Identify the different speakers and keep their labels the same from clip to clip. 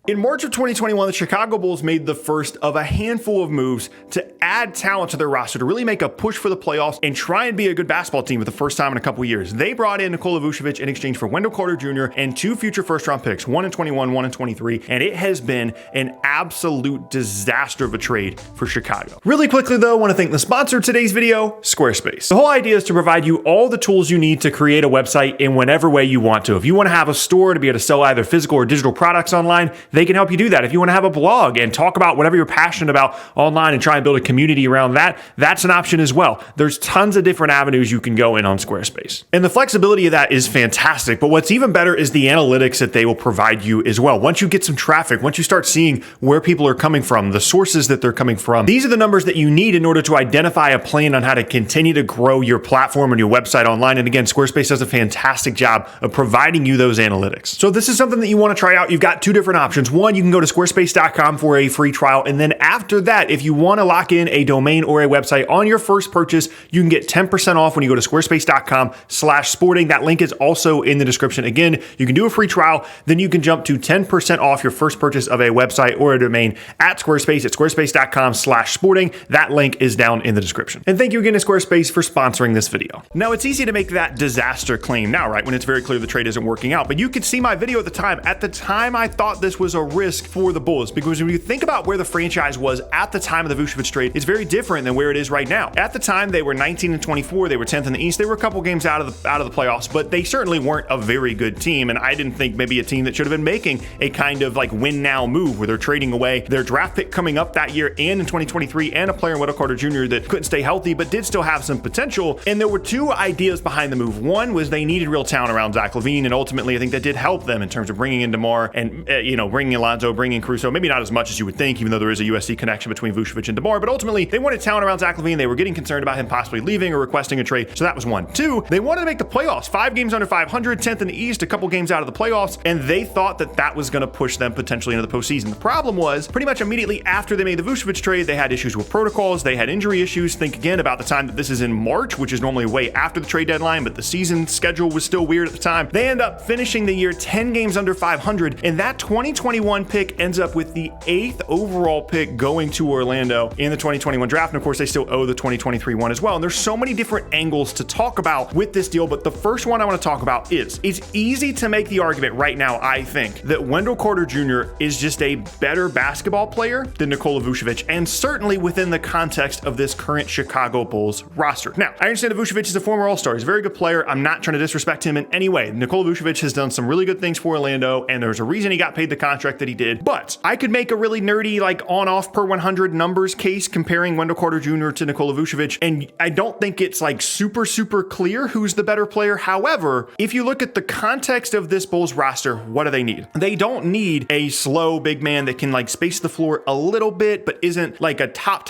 Speaker 1: In March of 2021, the Chicago Bulls made the first of a handful of moves to add talent to their roster to really make a push for the playoffs and try and be a good basketball team for the first time in a couple years. They brought in Nikola Vucevic in exchange for Wendell Carter Jr. and 2 future first-round picks, 1 in 21, 1 in 23, and it has been an absolute disaster of a trade for Chicago. Really quickly though, I want to thank the sponsor of today's video, Squarespace. The whole idea is to provide you all the tools you need to create a website in whatever way you want to. If you want to have a store to be able to sell either physical or digital products online, they can help you do that. If you want to have a blog and talk about whatever you're passionate about online and try and build a community around that, that's an option as well. There's tons of different avenues you can go in on Squarespace. And the flexibility of that is fantastic, but what's even better is the analytics that they will provide you as well. Once you get some traffic, once you start seeing where people are coming from, the sources that they're coming from, these are the numbers that you need in order to identify a plan on how to continue to grow your platform and your website online. And again, Squarespace does a fantastic job of providing you those analytics. So if this is something that you want to try out, you've got 2 different options. One, you can go to squarespace.com for a free trial. And then after that, if you want to lock in a domain or a website on your first purchase, you can get 10% off when you go to squarespace.com/sporting. That link is also in the description. Again, you can do a free trial, then you can jump to 10% off your first purchase of a website or a domain at Squarespace at squarespace.com/sporting. That link is down in the description. And thank you again to Squarespace for sponsoring this video. Now, it's easy to make that disaster claim now, right? When it's very clear the trade isn't working out, but you could see my video at the time. At the time, I thought this was a risk for the Bulls because when you think about where the franchise was at the time of the Vucevic trade, it's very different than where it is right now. At the time, they were 19 and 24. They were 10th in the East. They were a couple games out of the playoffs, but they certainly weren't a very good team. And I didn't think maybe a team that should have been making a kind of like win now move where they're trading away their draft pick coming up that year and in 2023 and a player in Wendell Carter Jr. that couldn't stay healthy, but did still have some potential. And there were 2 ideas behind the move. One was they needed real talent around Zach LaVine, and ultimately I think that did help them in terms of bringing in DeMar and bringing in Lonzo, bringing in Caruso. Maybe not as much as you would think, even though there is a USC connection between Vucevic and DeMar, but ultimately they wanted talent around Zach LaVine. They were getting concerned about him possibly leaving or requesting a trade. So that was 1. 2, they wanted to make the playoffs. 5 games under 500, 10th in the East, a couple games out of the playoffs, and they thought that that was going to push them potentially into the postseason. The problem was pretty much immediately after they made the Vucevic trade, they had issues with protocols. They had injury issues. Think again about the time that this is in March, which is normally way after the trade deadline, but the season schedule was still weird at the time. They end up finishing the year 10 games under 500, and that 2021 pick ends up with the 8th overall pick going to Orlando in the 2021 draft. And of course, they still owe the 2023 one as well. And there's so many different angles to talk about with this deal, but the first one I want to talk about is it's easy to make the argument right now, I think, that Wendell Carter Jr. is just a better basketball player than Nikola Vucevic, and certainly within the context of this current Chicago Bulls roster. Now, I understand that Vucevic is a former All-Star. He's a very good player. I'm not trying to disrespect him in any way. Nikola Vucevic has done some really good things for Orlando, and there's a reason he got paid the contract that he did. But I could make a really nerdy, like on-off per 100 numbers case comparing Wendell Carter Jr. to Nikola Vucevic, and I don't think it's like super clear who's the better player. However, if you look at the context of this Bulls roster, what do they need? They don't need a slow big man that can like space the floor a little bit, but isn't like a top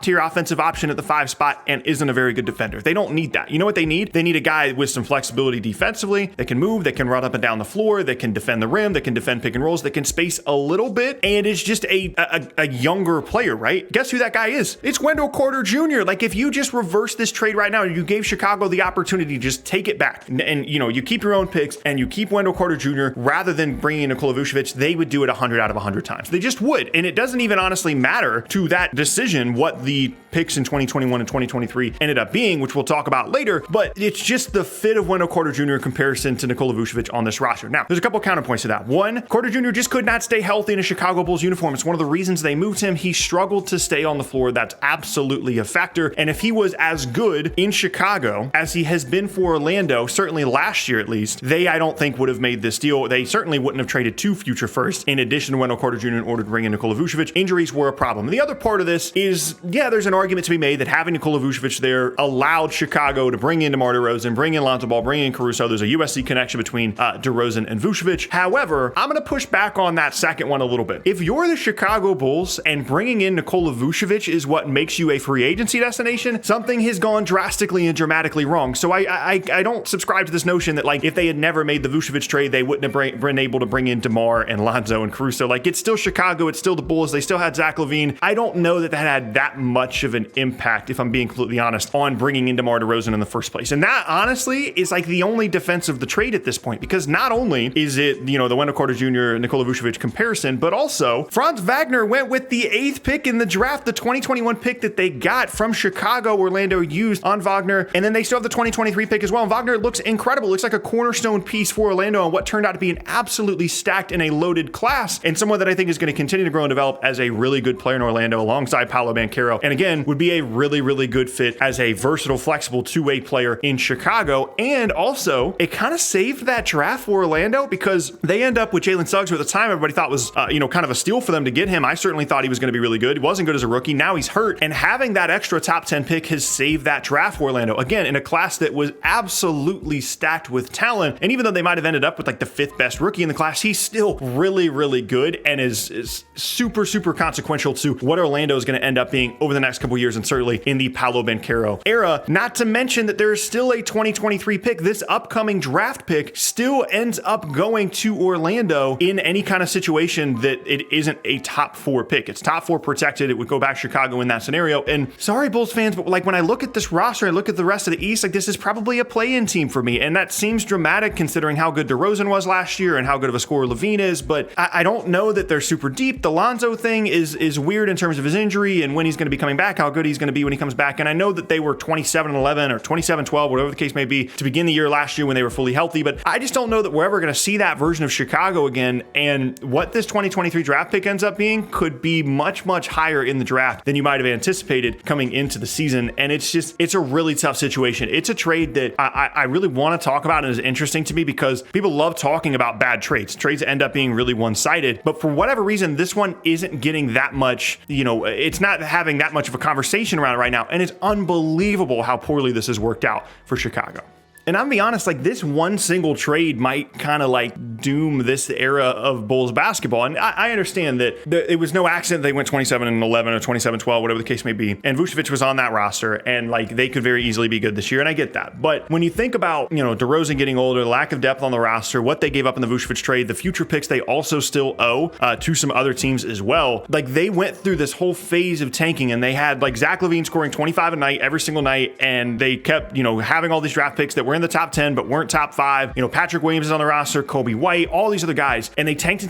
Speaker 1: tier offensive option at the 5 spot and isn't a very good defender. They don't need that. You know what they need? They need a guy with some flexibility defensively that can move, that can run up and down the floor, that can defend the rim, that can defend pick and rolls, that can space a little bit, and is just a younger player, right? Guess who that guy is? It's Wendell Carter Jr. Like if you just reverse this trade right now, you gave Chicago the opportunity to just take it back and you keep your own picks and you keep Wendell Carter Jr. rather than bringing in Nikola Vucevic, they would do it 100 out of 100 times. They just would. And it doesn't even honestly matter to that decision what the picks in 2021 and 2023 ended up being, which we'll talk about later, but it's just the fit of Wendell Carter Jr. in comparison to Nikola Vucevic on this roster. Now, there's a couple counterpoints to that. One, Carter Jr. just could not stay healthy in a Chicago Bulls uniform. It's one of the reasons they moved him. He struggled to stay on the floor. That's absolutely a factor. And if he was as good in Chicago as he has been for Orlando, certainly last year at least, I don't think would have made this deal. They certainly wouldn't have traded 2 future firsts in addition to Wendell Carter Jr. in order to bring in Nikola Vucevic. Injuries were a problem. And the other part of this is, yeah, there's an argument to be made that having Nikola Vucevic there allowed Chicago to bring in DeMar DeRozan, bring in Lonzo Ball, bring in Caruso. There's a USC connection between DeRozan and Vucevic. However, I'm going to push back on that second one a little bit. If you're the Chicago Bulls and bringing in Nikola Vucevic is what makes you a free agency destination, something has gone drastically and dramatically wrong. So I don't subscribe to this notion that like if they had never made the Vucevic trade, they wouldn't have been able to bring in DeMar and Lonzo and Caruso. Like it's still Chicago Chicago. It's still the Bulls. They still had Zach LaVine. I don't know that had that much of an impact, if I'm being completely honest, on bringing in DeMar DeRozan in the first place. And that, honestly, is like the only defense of the trade at this point, because not only is it, the Wendell Carter Jr., Nikola Vucevic comparison, but also Franz Wagner went with the 8th pick in the draft, the 2021 pick that they got from Chicago. Orlando used on Wagner, and then they still have the 2023 pick as well. And Wagner looks incredible. Looks like a cornerstone piece for Orlando on what turned out to be an absolutely stacked and a loaded class, and someone that I think is going to continue to grow and develop as a really good player in Orlando alongside Paolo Banchero. And again, would be a really, really good fit as a versatile, flexible two-way player in Chicago. And also, it kind of saved that draft for Orlando because they end up with Jalen Suggs, who at the time everybody thought was, kind of a steal for them to get him. I certainly thought he was going to be really good. He wasn't good as a rookie. Now he's hurt. And having that extra top 10 pick has saved that draft for Orlando. Again, in a class that was absolutely stacked with talent. And even though they might have ended up with like the 5th best rookie in the class, he's still really, really good and is super, super consequential to what Orlando is going to end up being over the next couple years, and certainly in the Paolo Banchero era. Not to mention that there is still a 2023 pick. This upcoming draft pick still ends up going to Orlando in any kind of situation that it isn't a top 4 pick. It's top 4 protected. It would go back to Chicago in that scenario. And sorry, Bulls fans, but like when I look at this roster, I look at the rest of the East, like this is probably a play-in team for me. And that seems dramatic considering how good DeRozan was last year and how good of a scorer LaVine is. But I don't know that they're super deep. The Lonzo thing is weird in terms of his injury and when he's going to be coming back, how good he's going to be when he comes back. And I know that they were 27-11 or 27-12, whatever the case may be, to begin the year last year when they were fully healthy. But I just don't know that we're ever going to see that version of Chicago again. And what this 2023 draft pick ends up being could be much, much higher in the draft than you might have anticipated coming into the season. And it's a really tough situation. It's a trade that I really want to talk about and is interesting to me because people love talking about bad trades. Trades end up being really one-sided. But for whatever reason, this one isn't getting that much, it's not having that much of a conversation around it right now. And it's unbelievable how poorly this has worked out for Chicago. And I'm gonna be honest, like this one single trade might kind of like doom this era of Bulls basketball. And I understand that it was no accident they went 27-11 or 27-12, whatever the case may be. And Vucevic was on that roster, and like they could very easily be good this year. And I get that. But when you think about, DeRozan getting older, the lack of depth on the roster, what they gave up in the Vucevic trade, the future picks they also still owe to some other teams as well. Like they went through this whole phase of tanking, and they had like Zach LaVine scoring 25 a night every single night, and they kept, having all these draft picks that were in the top 10 but weren't top 5. Patrick Williams is on the roster, Kobe White, all these other guys, and they tanked,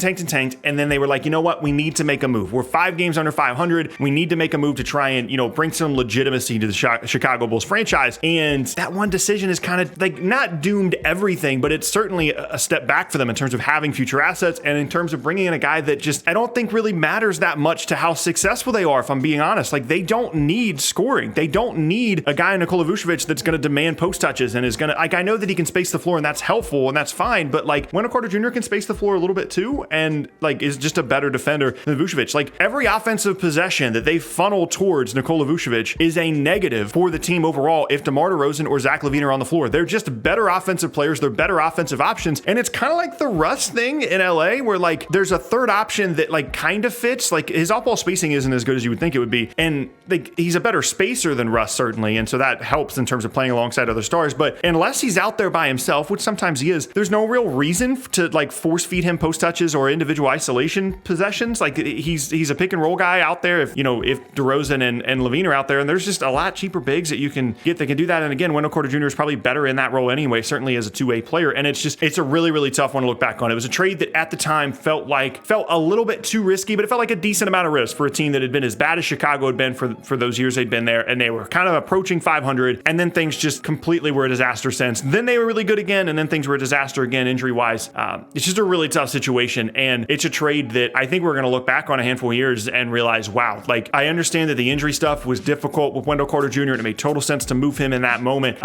Speaker 1: and then they were like, you know what, we need to make a move. We're 5 games under 500. We need to make a move to try and bring some legitimacy to the Chicago Bulls franchise. And that one decision is kind of like not doomed everything, but it's certainly a step back for them in terms of having future assets and in terms of bringing in a guy that just I don't think really matters that much to how successful they are, if I'm being honest. Like they don't need scoring. They don't need a guy in Nikola Vucevic that's going to demand post touches and is going to, like, I know that he can space the floor and that's helpful and that's fine, but like Wendell Carter Jr. can space the floor a little bit too and like is just a better defender than Vucevic. Like every offensive possession that they funnel towards Nikola Vucevic is a negative for the team overall if DeMar DeRozan or Zach LaVine are on the floor. They're just better offensive players. They're better offensive options. And it's kind of like the Russ thing in LA where like there's a third option that like kind of fits. Like his off-ball spacing isn't as good as you would think it would be. And like he's a better spacer than Russ certainly. And so that helps in terms of playing alongside other stars. But unless he's out there by himself, which sometimes he is, there's no real reason to like force feed him post touches or individual isolation possessions. Like he's a pick and roll guy out there. If DeRozan and LaVine are out there, and there's just a lot cheaper bigs that you can get that can do that. And again, Wendell Carter Jr. is probably better in that role anyway, certainly as a two-way player. And it's a really, really tough one to look back on. It was a trade that at the time felt a little bit too risky, but it felt like a decent amount of risk for a team that had been as bad as Chicago had been for those years they'd been there. And they were kind of approaching 500. And then things just completely were a disaster since. Then they were really good again. And then things were a disaster again, injury-wise. It's just a really tough situation. And it's a trade that I think we're going to look back on a handful of years and realize, wow, like I understand that the injury stuff was difficult with Wendell Carter Jr. and it made total sense to move him in that moment.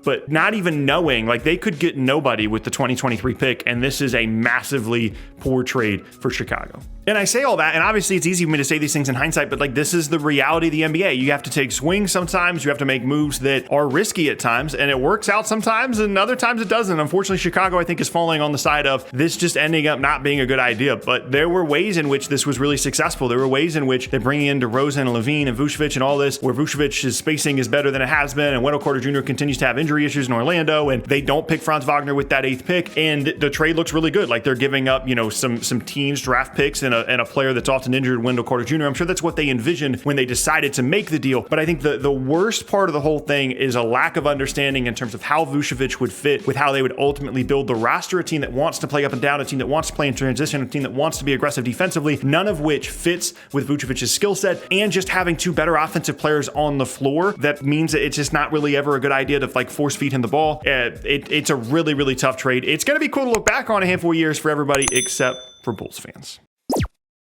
Speaker 1: But not even knowing, like they could get nobody with the 2023 pick. And this is a massively poor trade for Chicago. And I say all that, and obviously it's easy for me to say these things in hindsight, but like this is the reality of the NBA. You have to take swings sometimes, you have to make moves that are risky at times, and it works out sometimes, and other times it doesn't. Unfortunately, Chicago, I think, is falling on the side of this just ending up not being a good idea. But there were ways in which this was really successful. There were ways in which they're bringing in DeRozan and LaVine and Vucevic and all this, where Vucevic's spacing is better than it has been, and Wendell Carter Jr. continues to have injury issues in Orlando, and they don't pick Franz Wagner with that 8th pick, and the trade looks really good. Like they're giving up, some teams draft picks and and a player that's often injured, Wendell Carter Jr. I'm sure that's what they envisioned when they decided to make the deal. But I think the worst part of the whole thing is a lack of understanding in terms of how Vucevic would fit with how they would ultimately build the roster, a team that wants to play up and down, a team that wants to play in transition, a team that wants to be aggressive defensively, none of which fits with Vucevic's skill set, and just having two better offensive players on the floor. That means that it's just not really ever a good idea to like force feed him the ball. It's a really, really tough trade. It's going to be cool to look back on a handful of years for everybody except for Bulls fans.